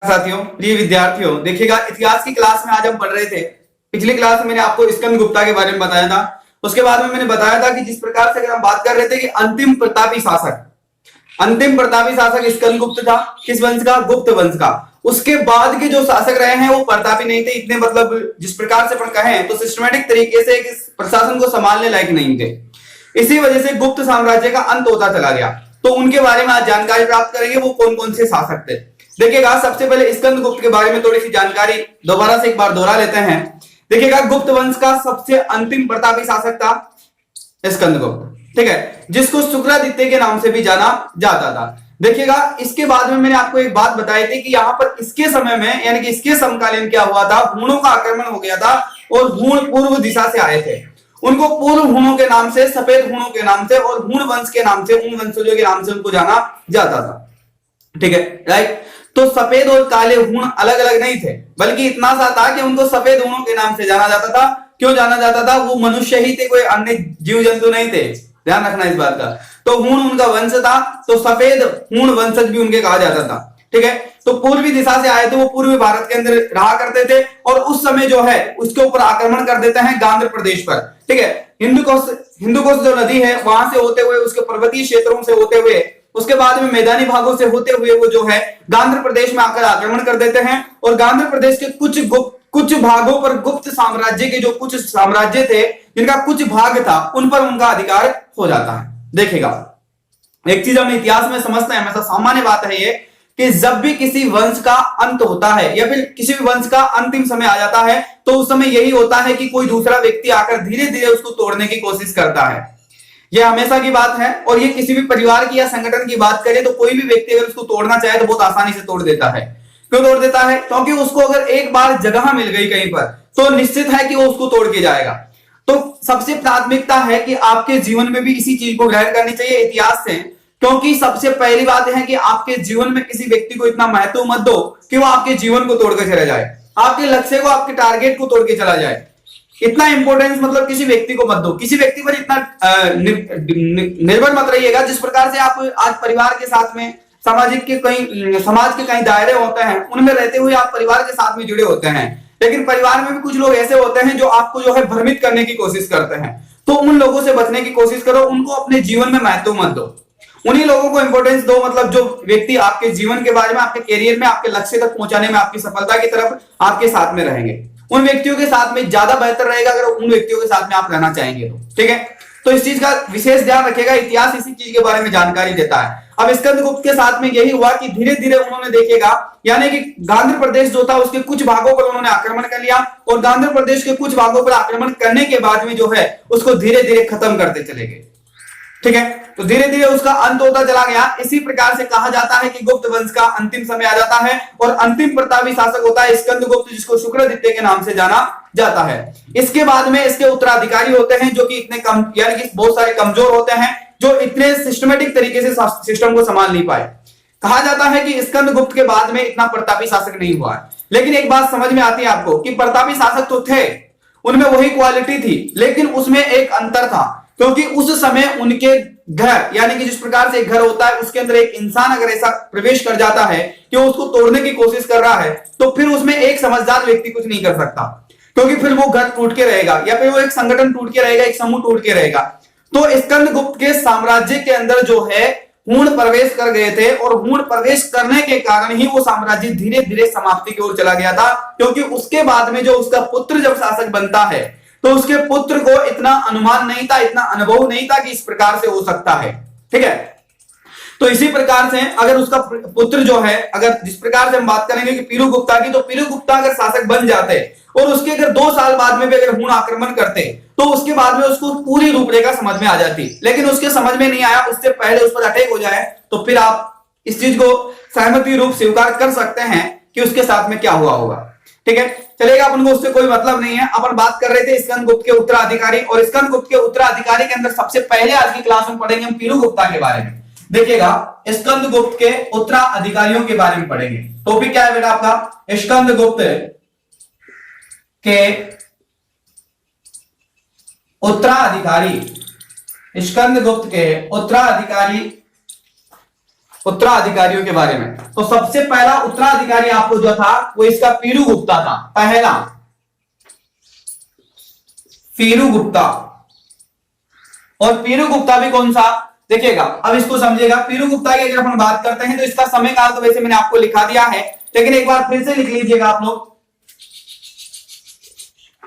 साथियों, प्रिय विद्यार्थियों, देखिएगा इतिहास की क्लास में आज हम पढ़ रहे थे। पिछली क्लास में मैंने आपको स्कंद गुप्ता के बारे में बताया था। उसके बाद में मैंने बताया था कि जिस प्रकार से अगर हम बात कर रहे थे कि अंतिम प्रतापी शासक स्कंद गुप्त था। किस वंश का? गुप्त वंश का। उसके बाद के जो शासक रहे हैं वो प्रतापी नहीं थे, इतने मतलब जिस प्रकार से कहें तो सिस्टमेटिक तरीके से प्रशासन को संभालने लायक नहीं थे। इसी वजह से गुप्त साम्राज्य का अंत होता चला गया। तो उनके बारे में आज जानकारी प्राप्त करेंगे, वो कौन कौन से शासक थे। देखिएगा सबसे पहले स्कंद गुप्त के बारे में थोड़ी सी जानकारी दोबारा से एक बार दोहरा लेते हैं। देखिएगा गुप्त वंश का सबसे अंतिम प्रतापी शासक था स्कंद गुप्त, ठीक है, जिसको शुक्रादित्य के नाम से भी जाना जाता था। देखिएगा इसके बाद में मैंने आपको एक बात बताई थी कि यहां पर इसके समय में यानी कि इसके समकालीन क्या हुआ था, हूणों का आक्रमण हो गया था और हूण पूर्व दिशा से आए थे। उनको पूर्व हूणों के नाम से, सफेद हूणों के नाम से और हूण वंश के नाम से, उन वंशजों के नाम से उनको जाना जाता था, ठीक है, राइट। तो सफेद और काले हूण अलग अलग नहीं थे, बल्कि इतना सा था कि उनको सफेद हूणों के नाम से जाना जाता था। क्यों जाना जाता था? वो मनुष्य ही थे, कोई अन्य जीव जंतु नहीं थे, ध्यान रखना इस बात का। तो हूण उनका वंश था, तो सफेद हूण वंशज भी उनके कहा जाता था, ठीक है। तो पूर्वी दिशा से आए थे, वो पूर्वी भारत के अंदर रहा करते थे और उस समय जो है उसके ऊपर आक्रमण कर देते हैं गांधार प्रदेश पर, ठीक है। हिंदुकुश जो नदी है वहां से होते हुए, उसके पर्वतीय क्षेत्रों से होते हुए, उसके बाद में मैदानी भागों से होते हुए वो जो है गांधार प्रदेश में आकर आक्रमण कर देते हैं और गांधार प्रदेश के कुछ भागों पर गुप्त साम्राज्य के जो कुछ साम्राज्य थे, जिनका कुछ भाग था, उन पर उनका अधिकार हो जाता है। देखिएगा एक चीज हम इतिहास में समझते हैं, हमेशा सामान्य बात है ये कि जब भी किसी वंश का अंत होता है या फिर किसी भी वंश का अंतिम समय आ जाता है, तो उस समय यही होता है कि कोई दूसरा व्यक्ति आकर धीरे धीरे उसको तोड़ने की कोशिश करता है। यह हमेशा की बात है और ये किसी भी परिवार की या संगठन की बात करें तो कोई भी व्यक्ति अगर उसको तोड़ना चाहे तो बहुत आसानी से तोड़ देता है। क्यों तोड़ देता है? क्योंकि उसको अगर एक बार जगह मिल गई कहीं पर तो निश्चित है कि वो उसको तोड़ के जाएगा। तो सबसे प्राथमिकता है कि आपके जीवन में भी इसी चीज को ग्रहण करनी चाहिए इतिहास से, क्योंकि सबसे पहली बात है कि आपके जीवन में किसी व्यक्ति को इतना महत्व मत दो कि वो आपके जीवन को तोड़कर चला जाए, आपके लक्ष्य को, आपके टारगेट को तोड़ के चला जाए। इतना इंपॉर्टेंस मतलब किसी व्यक्ति को मत दो, किसी व्यक्ति पर इतना निर्भर मत रहिएगा। जिस प्रकार से आप आज परिवार के साथ में समाज के कई दायरे होते हैं, उनमें रहते हुए आप परिवार के साथ में जुड़े होते हैं, लेकिन परिवार में भी कुछ लोग ऐसे होते हैं जो आपको जो है भ्रमित करने की कोशिश करते हैं। तो उन लोगों से बचने की कोशिश करो, उनको अपने जीवन में महत्व मत दो, उन्हीं लोगों को इंपॉर्टेंस दो, मतलब जो व्यक्ति आपके जीवन के बारे में, आपके कैरियर में, आपके लक्ष्य तक पहुंचाने में, आपकी सफलता की तरफ आपके साथ में रहेंगे। उन व्यक्तियों के साथ में ज्यादा बेहतर रहेगा अगर उन व्यक्तियों के साथ में आप रहना चाहेंगे तो, ठीक है। तो इस चीज का विशेष ध्यान रखिएगा, इतिहास इसी चीज के बारे में जानकारी देता है। अब स्कंद गुप्त के साथ में यही हुआ कि धीरे धीरे उन्होंने देखिएगा, यानी कि गांधार प्रदेश जो था उसके कुछ भागों पर उन्होंने आक्रमण कर लिया और गांधार प्रदेश के कुछ भागों पर आक्रमण करने के बाद में जो है उसको धीरे धीरे खत्म करते चले गए, ठीक है। तो धीरे धीरे उसका अंत होता चला गया। इसी प्रकार से कहा जाता है कि गुप्त वंश का अंतिम समय आ जाता है और अंतिम प्रतापी शासक होता है स्कंद गुप्त, जिसको शुक्रादित्य के नाम से जाना जाता है। इसके बाद में इसके उत्तराधिकारी होते हैं जो कि इतने कम, यानी कि बहुत सारे कमजोर होते हैं, जो इतने सिस्टमेटिक तरीके से सिस्टम को संभाल नहीं पाए। कहा जाता है कि स्कंद गुप्त के बाद में इतना प्रतापी शासक नहीं हुआ है। लेकिन एक बात समझ में आती है आपको कि प्रतापी शासक तो थे, उनमें वही क्वालिटी थी, लेकिन उसमें एक अंतर था, क्योंकि उस समय उनके घर, यानी कि जिस प्रकार से एक घर होता है उसके अंदर एक इंसान अगर ऐसा प्रवेश कर जाता है कि वो उसको तोड़ने की कोशिश कर रहा है, तो फिर उसमें एक समझदार व्यक्ति कुछ नहीं कर सकता, क्योंकि फिर वो घर टूट के रहेगा या फिर वो एक संगठन टूट के रहेगा, एक समूह टूट के रहेगा। तो स्कंद गुप्त के साम्राज्य के अंदर जो है हूण प्रवेश कर गए थे और हूण प्रवेश करने के कारण ही वो साम्राज्य धीरे धीरे समाप्ति की ओर चला गया था, क्योंकि उसके बाद में जो उसका पुत्र जब शासक बनता है तो उसके पुत्र को इतना अनुमान नहीं था, इतना अनुभव नहीं था कि इस प्रकार से हो सकता है, ठीक है। तो इसी प्रकार से अगर उसका पुत्र जो है, अगर जिस प्रकार से हम बात करेंगे कि पीरू गुप्ता की, तो पीरू गुप्ता अगर शासक बन जाते और उसके अगर 2 साल बाद में भी अगर हूण आक्रमण करते तो उसके बाद में उसको पूरी रूपरेखा समझ में आ जाती, लेकिन उसके समझ में नहीं आया, उससे पहले उस पर अटैक हो जाए, तो फिर आप इस चीज को सहमति रूप स्वीकार कर सकते हैं कि उसके साथ में क्या हुआ होगा, ठीक है। चलेगा, अपन को उससे कोई मतलब नहीं है। अपन बात कर रहे थे स्कंद गुप्त के उत्तराधिकारी, और स्कंद गुप्त के उत्तराधिकारी के अंदर सबसे पहले आज की क्लास में पढ़ेंगे हम पीरू गुप्ता के बारे में। देखिएगा स्कंद गुप्त के उत्तराधिकारियों के बारे में पढ़ेंगे। टॉपिक क्या है बेटा आपका? स्कंद गुप्त के उत्तराधिकारी, स्कंद गुप्त के उत्तराधिकारी उत्तराधिकारियों के बारे में। तो सबसे पहला उत्तराधिकारी आपको जो था वो इसका पीरू गुप्ता था, पहला पीरू गुप्ता। और पीरू गुप्ता भी कौन सा, देखिएगा अब इसको समझिएगा। पीरू गुप्ता की अगर हम बात करते हैं तो इसका समय काल तो वैसे मैंने आपको लिखा दिया है, लेकिन एक बार फिर से लिख लीजिएगा आप लोग,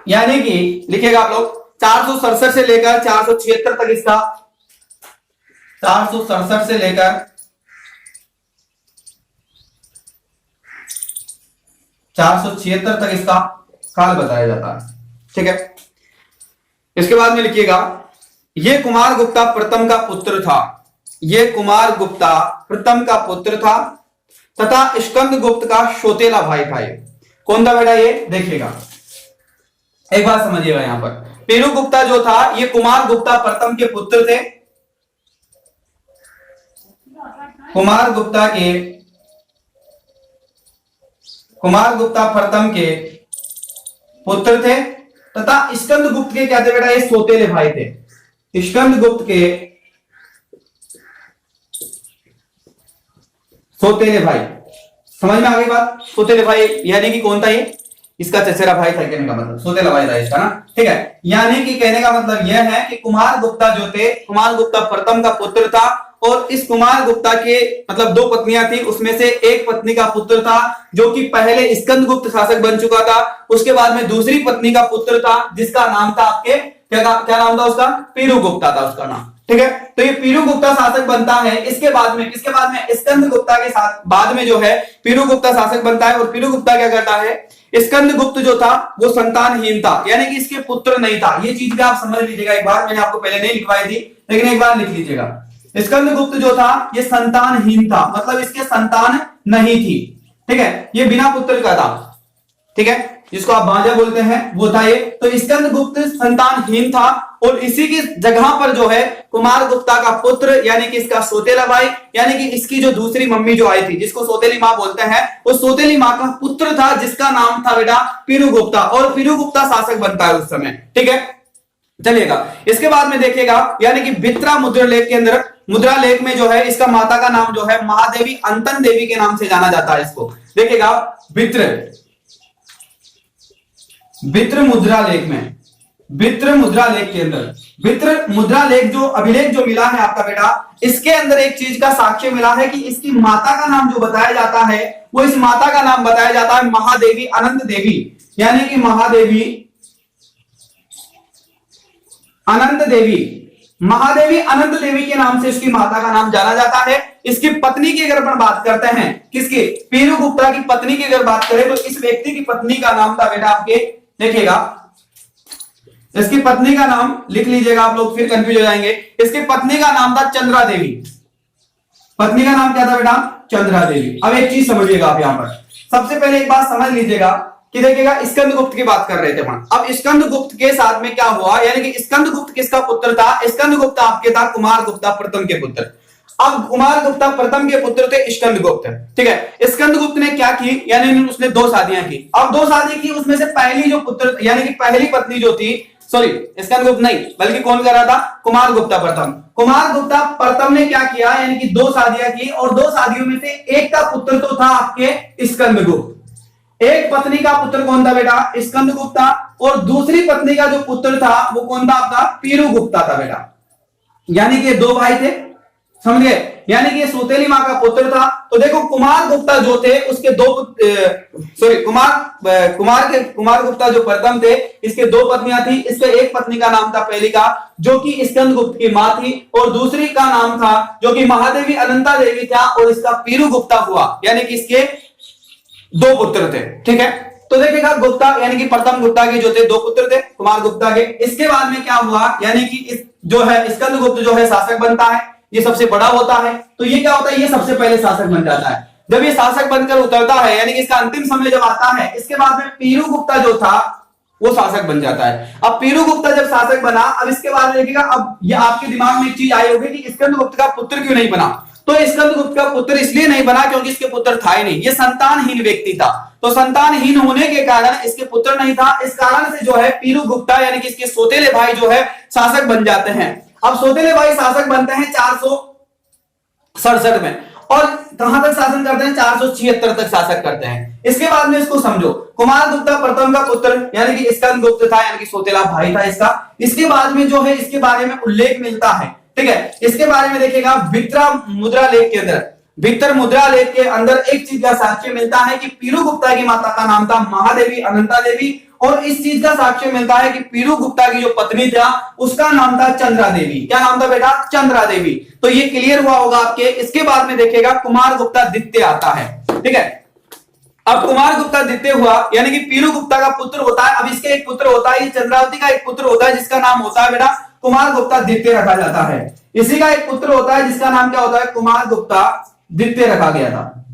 यानी कि लिखिएगा आप लोग 467 से लेकर 476 तक इसका, 467 से लेकर 476 तक इसका काल बताया जाता है, ठीक है। इसके बाद में लिखिएगा ये कुमार गुप्ता प्रथम का पुत्र था, ये कुमार गुप्ता प्रथम का पुत्र था तथा स्कंद गुप्त का सौतेला भाई था। ये कौन था बेटा, ये देखिएगा एक बात समझिएगा। यहां पर पीरू गुप्ता जो था ये कुमार गुप्ता प्रथम के पुत्र थे, कुमार गुप्ता प्रथम के पुत्र थे तथा स्कंद गुप्त के क्या थे बेटा, ये सौतेले भाई थे। स्कंद गुप्त के सौतेले भाई, समझ में आ गई बात। सौतेले भाई यानी कि कौन था, ये इसका चचेरा भाई था, कहने का मतलब सौतेला भाई था इसका ना, ठीक है। यानी कि कहने का मतलब यह है कि कुमार गुप्ता जो थे, कुमार गुप्ता प्रथम का पुत्र था और इस कुमार गुप्ता के मतलब दो पत्नियां थी, उसमें से एक पत्नी का पुत्र था जो कि पहले स्कंद गुप्त शासक बन चुका था, उसके बाद में दूसरी पत्नी का पुत्र था जिसका नाम था आपके क्या नाम था उसका, पीरू गुप्ता था उसका नाम, ठीक है। तो ये पीरू गुप्ता शासक बनता है। इसके बाद में स्कंद गुप्ता के साथ बाद में जो है पीरू गुप्ता शासक बनता है। और पीरू गुप्ता क्या करता है, स्कंद गुप्त जो था वो संतानहीन था, यानी कि इसके पुत्र नहीं था। ये चीज भी आप समझ लीजिएगा एक बार, मैंने आपको पहले नहीं लिखवाई थी लेकिन एक बार लिख लीजिएगा। स्कंद गुप्त जो था ये संतानहीन था, मतलब इसके संतान नहीं थी, ठीक है। ये बिना पुत्र का था, ठीक है, जिसको आप भांजा बोलते हैं वो था ये। तो स्कंद गुप्त संतानहीन था और इसी की जगह पर जो है कुमार गुप्ता का पुत्र यानी कि इसका सौतेला भाई, यानी कि इसकी जो दूसरी मम्मी जो आई थी जिसको सौतेली माँ बोलते हैं, वो सौतेली माँ का पुत्र था जिसका नाम था बेटा पीरू गुप्ता। और पीरू गुप्ता शासक बनता है उस समय, ठीक है। चलिएगा इसके बाद में देखिएगा, यानी कि बित्रा मुद्रा लेख के अंदर, मुद्रा लेख में जो है इसका माता का नाम जो है महादेवी अंतन देवी के नाम से जाना जाता है इसको। देखिएगा बित्र मुद्रा लेख में, बित्र मुद्रा लेख के अंदर, बित्र मुद्रा लेख जो अभिलेख जो मिला है आपका बेटा, इसके अंदर एक चीज का साक्ष्य मिला है कि इसकी माता का नाम जो बताया जाता है वो इस माता का नाम बताया जाता है महादेवी अनंत देवी, यानी कि महादेवी अनंत देवी, महादेवी अनंत देवी के नाम से इसकी माता का नाम जाना जाता है। इसकी पत्नी की अगर अपन बात करते हैं, किसकी, पीरू गुप्ता की पत्नी की अगर बात करें तो इस व्यक्ति की पत्नी का नाम था बेटा आपके, देखिएगा इसकी पत्नी का नाम लिख लीजिएगा आप लोग, फिर कंफ्यूज हो जाएंगे। इसकी पत्नी का नाम था चंद्रा देवी, पत्नी का नाम क्या था बेटा, चंद्रा देवी। अब एक चीज समझिएगा आप यहां पर, सबसे पहले एक बात समझ लीजिएगा कि देखिएगा स्कंद गुप्त की बात कर रहे थे अपन। अब स्कंद गुप्त के साथ में क्या हुआ, यानी कि स्कंद गुप्त किसका पुत्र था, स्कंद गुप्त आपके था कुमार गुप्ता प्रथम के पुत्र। अब कुमार गुप्ता प्रथम के पुत्र थे स्कंद गुप्त, ठीक है। स्कंद गुप्त ने क्या की, यानी उसने 2 शादियां की। अब 2 शादी की, उसमें से पहली जो पुत्र यानी कि पहली पत्नी जो थी, सॉरी स्कंद गुप्त नहीं बल्कि कौन कर रहा था, कुमार गुप्ता प्रथम। कुमार गुप्ता प्रथम ने क्या किया, यानी कि 2 शादियां की और 2 शादियों में से एक का पुत्र तो था आपके स्कंद गुप्त। एक पत्नी का पुत्र कौन था बेटा, स्कंद गुप्ता, और दूसरी पत्नी का जो पुत्र था वो कौन था आपका, पीरू गुप्ता था बेटा। यानी कि 2 भाई थे, समझ गए, यानी कि सौतेली मां का पुत्र था। तो देखो कुमार गुप्ता जो थे उसके 2 कुमार गुप्ता जो प्रथम थे इसके 2 पत्नियां थी। इसके एक पत्नी का नाम था पहली का जो कि स्कंद गुप्त की मां थी, और दूसरी का नाम था जो कि महादेवी अनंता देवी था, और इसका पीरू गुप्ता हुआ, यानी कि इसके 2 पुत्र थे, ठीक है। तो देखिएगा गुप्ता यानी कि प्रथम गुप्ता के जो थे 2 पुत्र थे कुमार गुप्ता के। इसके बाद में क्या हुआ, यानी कि इस जो है स्कंद गुप्त जो है शासक बनता है, ये सबसे बड़ा होता है। तो ये क्या होता है, ये सबसे पहले शासक बन जाता है। जब ये शासक बनकर उतरता है, यानी कि इसका अंतिम समय जब आता है, इसके बाद में पीरू गुप्ता जो था वो शासक बन जाता है। अब पीरू गुप्ता जब शासक बना, अब इसके बाद देखिएगा, अब ये आपके दिमाग में एक चीज आई होगी कि स्कंद गुप्त का पुत्र क्यों नहीं बना। तो स्कंद गुप्त का पुत्र इसलिए नहीं बना क्योंकि इसके पुत्र था ही नहीं, ये संतानहीन व्यक्ति था। तो संतानहीन होने के कारण इसके पुत्र नहीं था, इस कारण से जो है पीरू गुप्ता यानी कि इसके सौतेले भाई जो है शासक बन जाते हैं। अब सौतेले भाई शासक बनते हैं 467 में, और कहां तक शासन करते हैं, 476 तक शासक करते हैं। इसके बाद में इसको समझो, कुमारगुप्त प्रथम का पुत्र यानी कि स्कंदगुप्त था, यानी कि सौतेला भाई था इसका। इसके बाद में जो है इसके बारे में उल्लेख मिलता है, ठीक है। इसके बारे में देखिएगा विक्टर मुद्रा लेख के अंदर, विक्टर मुद्रा लेख के अंदर एक चीज का साक्ष्य मिलता है कि पीरू गुप्ता की माता का नाम था महादेवी अनंता देवी, और इस चीज का साक्ष्य मिलता है कि पीरू गुप्ता की जो पत्नी था उसका नाम था चंद्रा देवी। क्या नाम था बेटा, चंद्रा देवी। तो ये क्लियर हुआ होगा आपके। इसके बाद में देखिएगा कुमारगुप्ता द्वितीय आता है, ठीक है। अब कुमारगुप्ता द्वितीय हुआ यानी कि पीरू गुप्ता का पुत्र होता है। अब इसके एक पुत्र होता है, चंद्रावती का एक पुत्र होता है जिसका नाम होता है बेटा कुमारगुप्ता द्वितीय रखा जाता है। इसी का एक पुत्र होता है जिसका नाम क्या होता है, कुमारगुप्ता द्वितीय रखा गया था,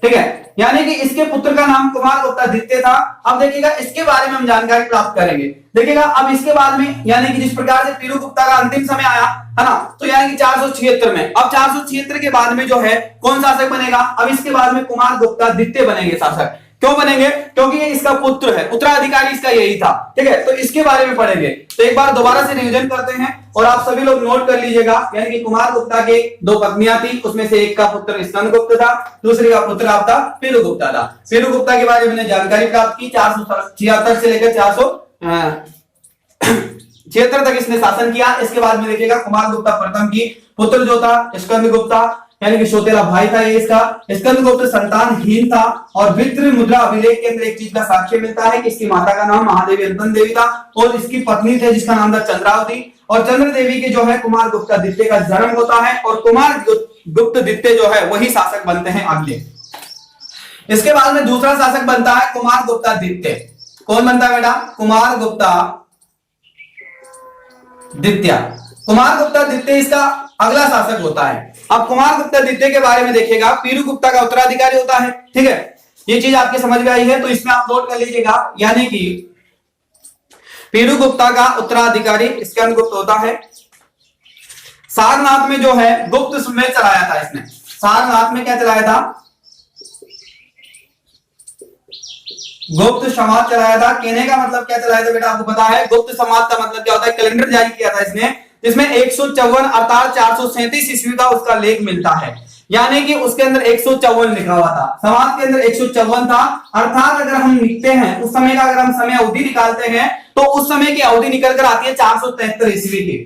ठीक है। यानी कि इसके पुत्र का नाम कुमारगुप्ता द्वितीय था। अब देखिएगा इसके बारे में हम जानकारी प्राप्त करेंगे। देखिएगा अब इसके बाद में यानी कि जिस प्रकार से पीरू गुप्ता का अंतिम समय आया है ना, तो यानी कि 476 में, अब 476 के बाद में जो है कौन शासक बनेगा, अब इसके बाद में कुमारगुप्ता द्वितीय बनेंगे शासक। क्यों बनेंगे, क्योंकि ये इसका पुत्र है, उत्तराधिकारी इसका यही था, ठीक है। तो इसके बारे में पढ़ेंगे। तो एक बार दोबारा से रिवीजन करते हैं और आप सभी लोग नोट कर लीजिएगा। यानी कि कुमारगुप्ता के 2 पत्नियां थी, उसमें से एक का पुत्र स्कंदगुप्त था, दूसरे का पुत्र आपका पीरू गुप्ता था। पीरू गुप्ता के बारे में मैंने जानकारी प्राप्त की, 476 से लेकर 476 तक इसने शासन किया। इसके बाद में देखिएगा कुमारगुप्ता प्रथम की पुत्र जो था स्कंदगुप्ता यानी कि सौतेला भाई था ये इसका। स्कंदगुप्त संतानहीन था और विक्टर मुद्रा अभिलेख के अंदर एक चीज का साक्ष्य मिलता है कि इसकी माता का नाम महादेवी अनंता देवी था और इसकी पत्नी थे जिसका नाम था चंद्रावती। और चंद्र देवी के जो है कुमारगुप्ता द्वितीय का जन्म होता है और कुमारगुप्त द्वितीय जो है वही शासक बनते हैं अगले। इसके बाद में दूसरा शासक बनता है कुमारगुप्ता द्वितीय। कौन बनता है बेटा, कुमारगुप्ता द्वितीय। कुमारगुप्ता द्वितीय इसका अगला शासक होता है। अब कुमारगुप्ता द्वितीय के बारे में देखिएगा, पीरू गुप्ता का उत्तराधिकारी होता है, ठीक है। ये चीज आपके समझ में आई है, तो इसमें आप नोट कर लीजिएगा। यानी कि पीरू गुप्ता का उत्तराधिकारी स्कंदगुप्त होता है। सारनाथ में जो है गुप्त में चलाया था इसने, सारनाथ में क्या चलाया था, गुप्त समाज चलाया था। कहने का मतलब क्या चलाया था बेटा, आपको पता है गुप्त समाज का मतलब क्या होता है, कैलेंडर जारी किया था इसने, जिसमें 154 अर्थात 437 ईस्वी का उसका लेख मिलता है। यानी कि उसके अंदर 154 लिखा हुआ था, समाज के अंदर 154 था। अर्थात अगर हम लिखते हैं उस समय का, अगर हम समय अवधि निकालते हैं तो उस समय की अवधि निकल कर आती है 473 ईस्वी की।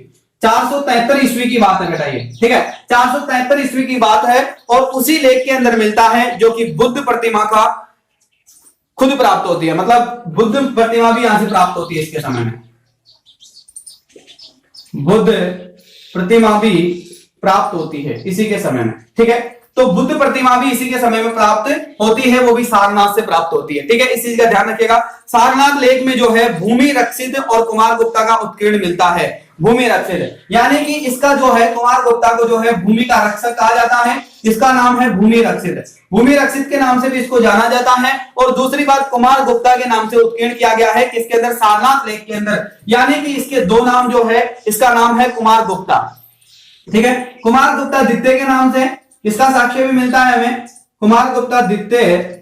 473 ईस्वी की बात है बेटा ये, ठीक है। 473 ईस्वी की बात है और उसी लेख के अंदर मिलता है जो कि बुद्ध प्रतिमा का खुद प्राप्त होती है, मतलब बुद्ध प्रतिमा भी यहां से प्राप्त होती है इसके समय में, बुद्ध प्रतिमा भी प्राप्त होती है इसी के समय में, ठीक है। तो बुद्ध प्रतिमा भी इसी के समय में प्राप्त होती है, वो भी सारनाथ से प्राप्त होती है, ठीक है। इस चीज का ध्यान रखिएगा। सारनाथ लेख में जो है भूमि रक्षित और कुमारगुप्ता का उत्कीर्ण मिलता है। भूमि रक्षित यानी कि इसका जो है कुमारगुप्ता को जो है भूमि का रक्षक कहा जाता है, इसका नाम है भूमि रक्षित। भूमि रक्षित के नाम से भी इसको जाना जाता है। और दूसरी बात, कुमारगुप्ता के नाम से उत्कीर्ण किया गया है किसके अंदर, सारनाथ लेख के अंदर। यानी कि इसके 2 नाम जो है, इसका नाम है कुमारगुप्ता, ठीक है। कुमारगुप्ता द्वितीय के नाम से इसका साक्ष्य भी मिलता है हमें, कुमारगुप्ता द्वितीय,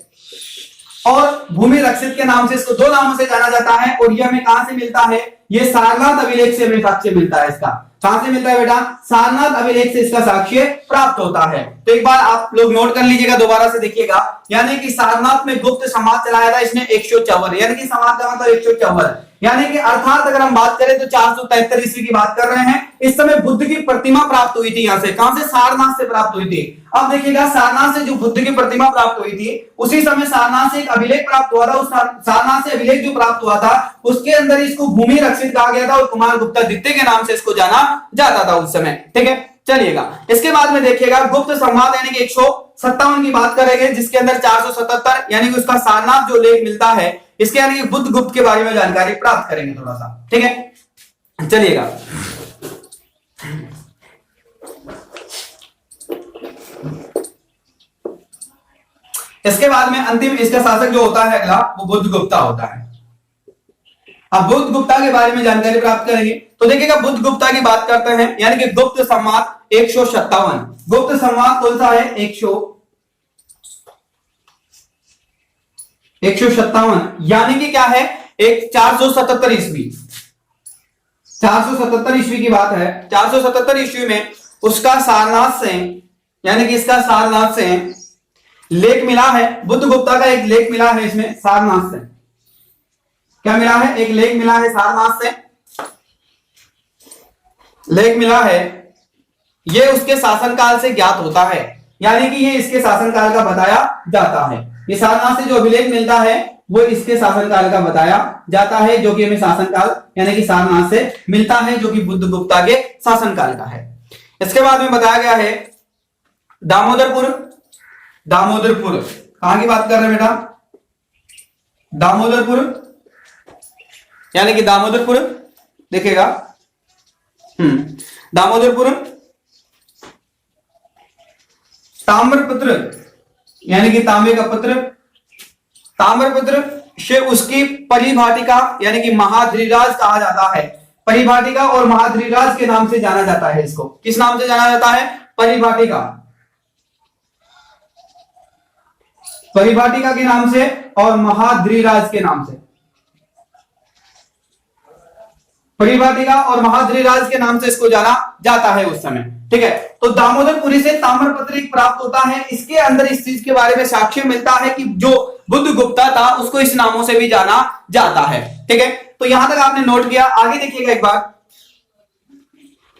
और भूमि रक्षित के नाम से इसको 2 नामों से जाना जाता है। और यह हमें कहां से मिलता है, ये सारनाथ अभिलेख से हमें साक्ष्य मिलता है। इसका कहां से मिलता है बेटा, सारनाथ अभिलेख से इसका साक्ष्य प्राप्त होता है। तो एक बार आप लोग नोट कर लीजिएगा, दोबारा से देखिएगा। यानी कि सारनाथ में गुप्त समाज चलाया था इसने 154, यानी कि समाज का मतलब 154, यानी कि अर्थात अगर हम बात करें तो 473 ईस्वी की बात कर रहे हैं। इस समय बुद्ध की प्रतिमा प्राप्त हुई थी, यहां से कहां से, सारनाथ से प्राप्त हुई थी। अब देखिएगा सारनाथ से जो बुद्ध की प्रतिमा प्राप्त हुई थी उसी समय सारनाथ से एक अभिलेख प्राप्त हुआ था। उस सारनाथ से अभिलेख जो प्राप्त हुआ था उसके अंदर इसको भूमि रक्षित कहा गया था और कुमारगुप्ता द्वितीय के नाम से इसको जाना जाता था उस समय, ठीक है। चलिएगा इसके बाद में देखिएगा गुप्त संवाद यानी कि 157 की बात करेंगे, जिसके अंदर 477 यानी कि उसका सारनाथ जो लेख मिलता है, इसके यानी कि बुद्ध गुप्त के बारे में जानकारी प्राप्त करेंगे थोड़ा सा, ठीक है। चलिएगा इसके बाद में अंतिम इसका शासक जो होता है अगला, वो बुद्ध गुप्ता होता है। अब बुद्ध गुप्ता के बारे में जानकारी प्राप्त करेंगे तो देखिएगा बुद्ध गुप्ता की बात करते हैं, यानी कि गुप्त संवाद 157। गुप्त संवाद कौन सा है, 157, यानी कि क्या है, एक 477 ईस्वी, 477 ईस्वी की बात है। 477 ईस्वी में उसका सारनाथ से यानी कि इसका सारनाथ से लेख मिला है, बुद्धगुप्ता का एक लेख मिला है इसमें सारनाथ से। क्या मिला है? एक लेख मिला है सारनाथ से, लेख मिला है, ये उसके शासनकाल से ज्ञात होता है, यानी कि ये इसके शासनकाल का बताया जाता है। ये सारनाथ से जो अभिलेख मिलता है वो इसके शासनकाल का बताया जाता है, जो कि हमें शासनकाल यानी कि सारनाथ से मिलता है, जो कि बुद्धगुप्ता के शासनकाल का है। इसके बाद में बताया गया है दामोदरपुर। दामोदरपुर कहां की बात कर रहे हैं बेटा? दामोदरपुर, यानी कि दामोदरपुर देखिएगा, दामोदरपुर ताम्रपत्र, यानी कि तांबे का पत्र, ताम्रपत्र से उसकी परिभाटिका यानी कि महाधृराज कहा जाता है। परिभाटिका और महाधृराज के नाम से जाना जाता है। इसको किस नाम से जाना जाता है? परिभाटिका, परिभाटिका के नाम से और महाधृराज के नाम से, परिभाटिका और महाधृराज के नाम से इसको जाना जाता है उस समय। ठीक है, तो दामोदरपुरी से ताम्रपत्र प्राप्त होता है। इसके अंदर इस चीज के बारे में साक्ष्य मिलता है कि जो बुद्धगुप्ता था उसको इस नामों से भी जाना जाता है। ठीक है, तो यहां तक आपने नोट किया। आगे देखिएगा एक बार,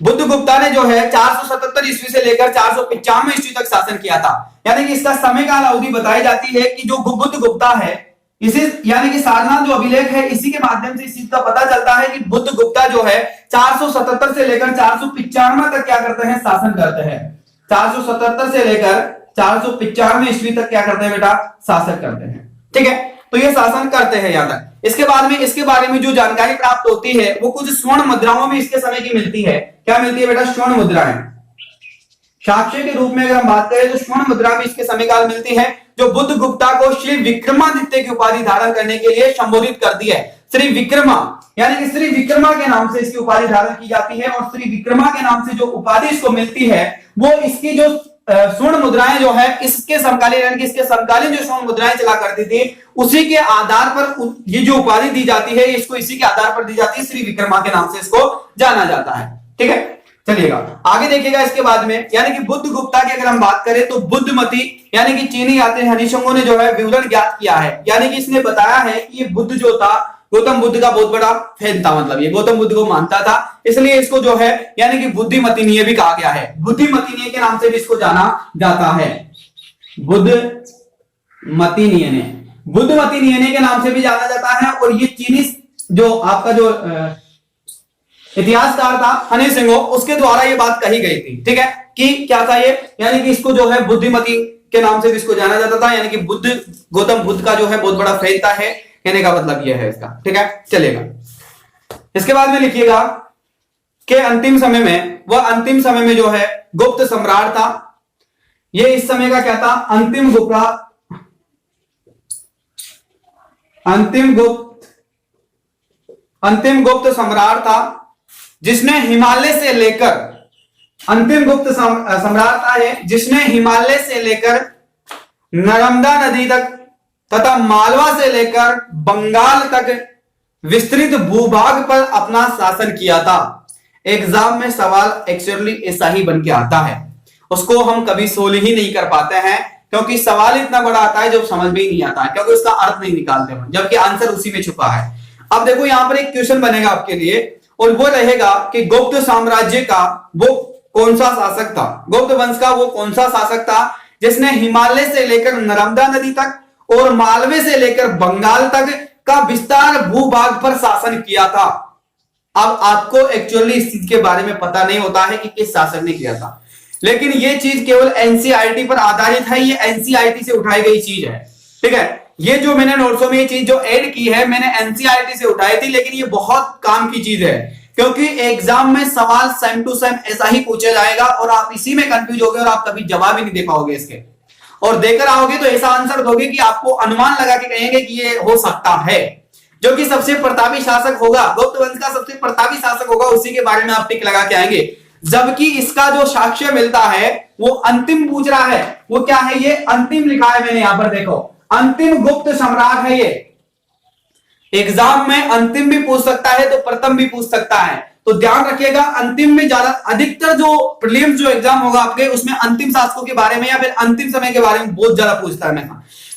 बुद्धगुप्ता ने जो है 477 ईस्वी से लेकर 495 ईस्वी तक शासन किया था, यानी कि इसका समय काल अवधि बताई जाती है कि जो बुद्धगुप्ता है, इसी यानी कि सारनाथ जो अभिलेख है इसी के माध्यम से इस चीज का पता चलता है कि बुद्धगुप्ता जो है 477 से लेकर 495 तक क्या करते हैं? शासन करते हैं। 477 से लेकर 495 ईस्वी तक क्या करते हैं बेटा? शासन करते हैं। ठीक है, तो ये शासन करते हैं यहां तक। इसके बाद में इसके बारे में जो जानकारी प्राप्त होती है वो कुछ स्वर्ण मुद्राओं में इसके समय की मिलती है। क्या मिलती है बेटा? स्वर्ण मुद्राएं। साक्ष्य के रूप में अगर हम बात करें तो स्वर्ण मुद्रा भी इसके समय काल मिलती है, जो बुद्धगुप्ता को श्री विक्रमादित्य की उपाधि धारण करने के लिए संबोधित करती है। श्री विक्रमा, यानी कि श्री विक्रमा के नाम से इसकी उपाधि धारण की जाती है, और श्री विक्रमा के नाम से जो उपाधि इसको मिलती है वो इसकी जो स्वर्ण मुद्राएं जो है इसके समकालीन, यानी कि इसके समकालीन जो स्वर्ण मुद्राएं चला करती थी उसी के आधार पर ये जो उपाधि दी जाती है इसको इसी के आधार पर दी जाती है। श्री विक्रमा के नाम से इसको जाना जाता है। ठीक है, चलिएगा आगे देखिएगा। इसके बाद में यानी कि बुद्धगुप्ता की अगर हम बात करें तो बुद्धमती यानी कि चीनी यात्री हरिशंगों ने जो है विवरण ज्ञात किया है, यानी कि इसने बताया है कि ये बुद्ध जो था गौतम बुद्ध का बहुत बड़ा फैन था, मतलब ये गौतम बुद्ध को मानता था, इसलिए इसको जो है यानी कि बुद्धिमतीनीय भी कहा गया है। बुद्धिमतीनीय के नाम से भी इसको जाना जाता है। बुद्धमतीनीय के नाम से भी जाना जाता है। और ये चीनी जो आपका जो इतिहासकार था हनी सिंह, उसके द्वारा ये बात कही गई थी। ठीक है, कि क्या था ये, यानी कि इसको जो है बुद्धिमती के नाम से भी इसको जाना जाता था, यानी कि बुद्ध गौतम बुद्ध का जो है बहुत बड़ा फैन था है, कहने का मतलब यह है इसका। ठीक है, चलेगा। इसके बाद में लिखिएगा कि अंतिम समय में, वह अंतिम समय में जो है गुप्त सम्राट था। ये इस समय का क्या था? अंतिम गुप्त सम्राट था, जिसने हिमालय से लेकर, अंतिम गुप्त सम्राट था जिसने हिमालय से लेकर नर्मदा नदी तक तथा मालवा से लेकर बंगाल तक विस्तृत भूभाग पर अपना शासन किया था। एग्जाम में सवाल एक्चुअली ऐसा ही बन के आता है, उसको हम कभी सोल्व ही नहीं कर पाते हैं, क्योंकि सवाल इतना बड़ा आता है जब समझ में ही नहीं आता है, क्योंकि उसका अर्थ नहीं निकालते हैं, जबकि आंसर उसी में छुपा है। अब देखो यहां पर एक क्वेश्चन बनेगा आपके लिए, और वो रहेगा कि गुप्त साम्राज्य का वो कौन सा शासक था, गुप्त वंश का वो कौन सा शासक था जिसने हिमालय से लेकर नर्मदा नदी तक और मालवे से लेकर बंगाल तक का विस्तार भूभाग पर शासन किया था। अब आपको एक्चुअली इस चीज के बारे में पता नहीं होता है कि किस शासक ने किया था, लेकिन ये चीज केवल एनसीईआरटी पर आधारित है, ये एनसीईआरटी से उठाई गई चीज है। ठीक है, ये जो मैंने नोट्सों में ये चीज जो ऐड की है मैंने एनसीईआरटी से उठाई थी, लेकिन ये बहुत काम की चीज है, क्योंकि एग्जाम में सवाल सेम टू सेम ऐसा ही पूछा जाएगा और आप इसी में कंफ्यूज होगे और आप कभी जवाब ही नहीं दे पाओगे इसके, और देकर आओगे तो ऐसा आंसर दोगे कि आपको अनुमान लगा के कहेंगे कि ये हो सकता है। जो कि सबसे प्रतापी शासक होगा, गुप्त वंश का सबसे प्रतापी शासक होगा, उसी के बारे में आप टिक लगा के आएंगे। जबकि इसका जो साक्ष्य मिलता है वो अंतिम पूछ रहा है, वो क्या है, ये अंतिम लिखा है मैंने यहां पर, देखो अंतिम गुप्त सम्राट है ये। एग्जाम में अंतिम भी पूछ सकता है तो प्रथम भी पूछ सकता है, तो ध्यान रखिएगा अंतिम में ज्यादा अधिकतर जो प्रीलिम्स जो एग्जाम होगा आपके उसमें अंतिम शासकों के बारे में या फिर अंतिम समय के बारे में बहुत ज्यादा पूछता है मैं,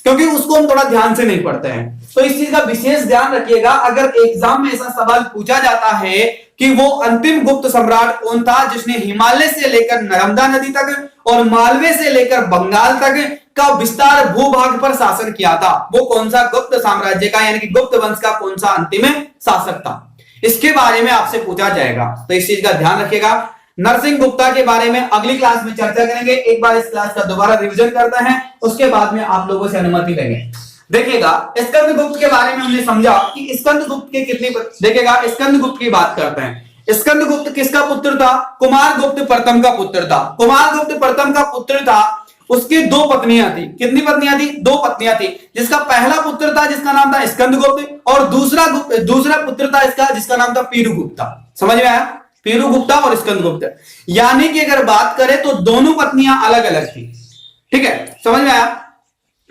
क्योंकि उसको हम थोड़ा ध्यान से नहीं पढ़ते हैं। तो इस चीज का विशेष ध्यान रखिएगा, अगर एग्जाम में ऐसा सवाल पूछा जाता है कि वो अंतिम गुप्त सम्राट कौन था जिसने हिमालय से लेकर नर्मदा नदी तक और मालवे से लेकर बंगाल तक का विस्तार भूभाग पर शासन किया था, वो कौन सा गुप्त साम्राज्य का यानी कि गुप्त वंश का कौन सा अंतिम शासक था, इसके बारे में आपसे पूछा जाएगा। तो इस चीज का ध्यान रखिएगा। नरसिंह गुप्ता के बारे में अगली क्लास में चर्चा करेंगे। एक बार इस क्लास का दोबारा रिवीजन करते हैं, उसके बाद में आप लोगों से अनुमति लेंगे। देखिएगा स्कंद गुप्त के बारे में हमने समझा कि स्कंद गुप्त के कितने, देखिएगा स्कंद गुप्त की बात करते हैं। स्कंद गुप्त किसका पुत्र था? कुमार गुप्त प्रथम का पुत्र था। कुमार गुप्त प्रथम का पुत्र था, उसकी दो पत्नियां थी। कितनी पत्नियां थी? दो पत्नियां थी, जिसका पहला पुत्र था जिसका नाम था स्कंद गुप्त और दूसरा पुत्र था इसका जिसका नाम था पीरू गुप्ता। समझ में आया? पीरू गुप्ता और स्कंद गुप्त, यानी कि अगर बात करें तो दोनों पत्नियां अलग अलग थी। ठीक है, समझ में आया?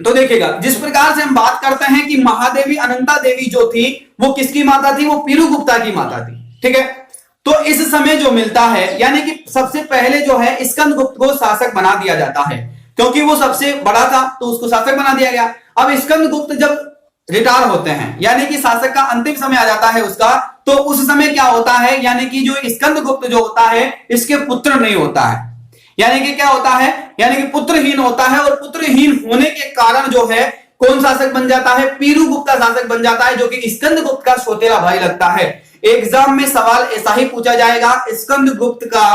तो देखिएगा जिस प्रकार से हम बात करते हैं कि महादेवी अनंता देवी जो थी वो किसकी माता थी? वो पीरू गुप्ता की माता थी। ठीक है, तो इस समय जो मिलता है यानी कि सबसे पहले जो है स्कंद गुप्त को शासक बना दिया जाता है, क्योंकि वो सबसे बड़ा था तो उसको शासक बना दिया गया। अब स्कंद गुप्त जब रिटायर होते हैं यानी कि शासक का अंतिम समय आ जाता है उसका, तो उस समय क्या होता है यानी कि जो स्कंद गुप्त जो होता है इसके पुत्र नहीं होता है, यानी कि क्या होता है यानी कि पुत्रहीन होता है, और पुत्रहीन होने के कारण जो है कौन शासक बन जाता है? पीरू गुप्ता शासक बन जाता है, जो कि स्कंद गुप्त का सौतेला भाई लगता है। एग्जाम में सवाल ऐसा ही पूछा जाएगा, स्कंद गुप्त का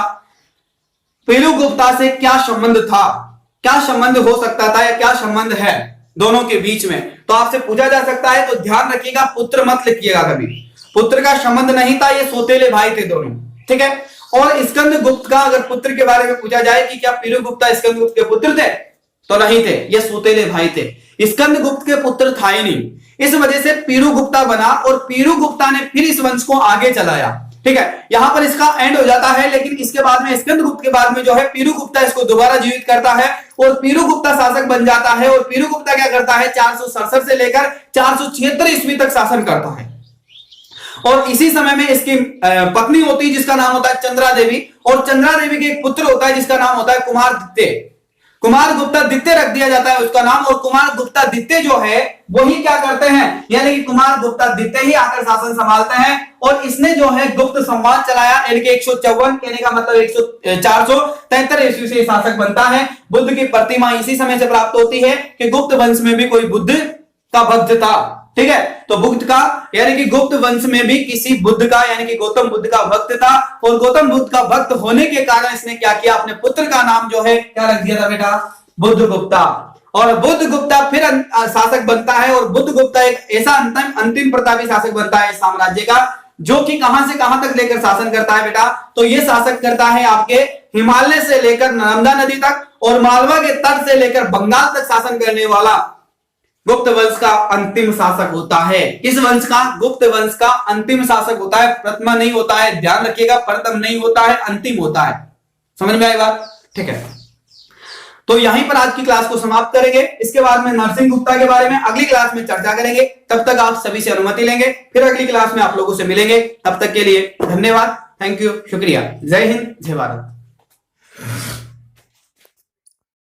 पीरू गुप्ता से क्या संबंध था, क्या संबंध हो सकता था या क्या संबंध है दोनों के बीच में, तो आपसे पूछा जा सकता है। तो ध्यान रखिएगा, पुत्र मत लिखिएगा कभी, पुत्र का संबंध नहीं था, ये सौतेले भाई थे दोनों। ठीक है, और स्कंद गुप्त का अगर पुत्र के बारे में पूछा जाए कि क्या पीरू गुप्ता स्कंद गुप्त के पुत्र थे, तो नहीं थे, ये सौतेले भाई थे। स्कंद गुप्त के पुत्र था ही नहीं, इस वजह से पीरू गुप्ता बना और पीरू गुप्ता ने फिर इस वंश को आगे चलाया। ठीक है, यहां पर इसका एंड हो जाता है, लेकिन इसके बाद में स्कंद गुप्त के बाद में जो है पीरू गुप्ता इसको दोबारा जीवित करता है और पीरू गुप्ता शासक बन जाता है। और पीरू गुप्ता क्या करता है? 467 से लेकर 476 ईस्वी तक शासन करता है। और इसी समय में इसकी पत्नी होती है जिसका नाम होता है चंद्रा देवी, और चंद्रा देवी के एक पुत्र होता है जिसका नाम होता है कुमार द्वितीय। कुमार गुप्ता द्वितीय रख दिया जाता है उसका नाम, और कुमार गुप्ता द्वितीय जो है वही क्या करते हैं यानी कि कुमार गुप्ता द्वितीय ही आकर शासन संभालते हैं। और इसने जो है गुप्त संवाद चलाया, यानी कि 154 कहने का मतलब 473 ईस्वी से शासक बनता है। बुद्ध की प्रतिमा इसी समय से प्राप्त होती है कि गुप्त वंश में भी कोई बुद्ध का भक्त था। ठीक है, तो बुद्ध का यानी कि गुप्त वंश में भी किसी बुद्ध का यानी कि गौतम बुद्ध का भक्त था, और गौतम बुद्ध का भक्त होने के कारण इसने क्या किया? अपने पुत्र का नाम जो है क्या रख दिया था बेटा? बुद्ध गुप्ता। और बुद्ध गुप्ता फिर शासक बनता है, और बुद्ध गुप्ता एक ऐसा अंतिम प्रतापी शासक बनता है साम्राज्य का, जो कि कहां से कहां तक लेकर शासन करता है बेटा? तो ये शासक करता है आपके हिमालय से लेकर नर्मदा नदी तक और मालवा के तट से लेकर बंगाल तक शासन करने वाला गुप्त वंश का अंतिम शासक होता है। इस वंश का, गुप्त वंश का अंतिम शासक होता है, प्रथम नहीं होता है। ध्यान रखिएगा, प्रथम नहीं होता है, अंतिम होता है। समझ में आई बात? ठीक है, तो यहीं पर आज की क्लास को समाप्त करेंगे। इसके बाद में नरसिंह गुप्ता के बारे में अगली क्लास में चर्चा करेंगे। तब तक आप सभी से अनुमति लेंगे, फिर अगली क्लास में आप लोगों से मिलेंगे। तब तक के लिए धन्यवाद, थैंक यू, शुक्रिया। जय हिंद, जय भारत।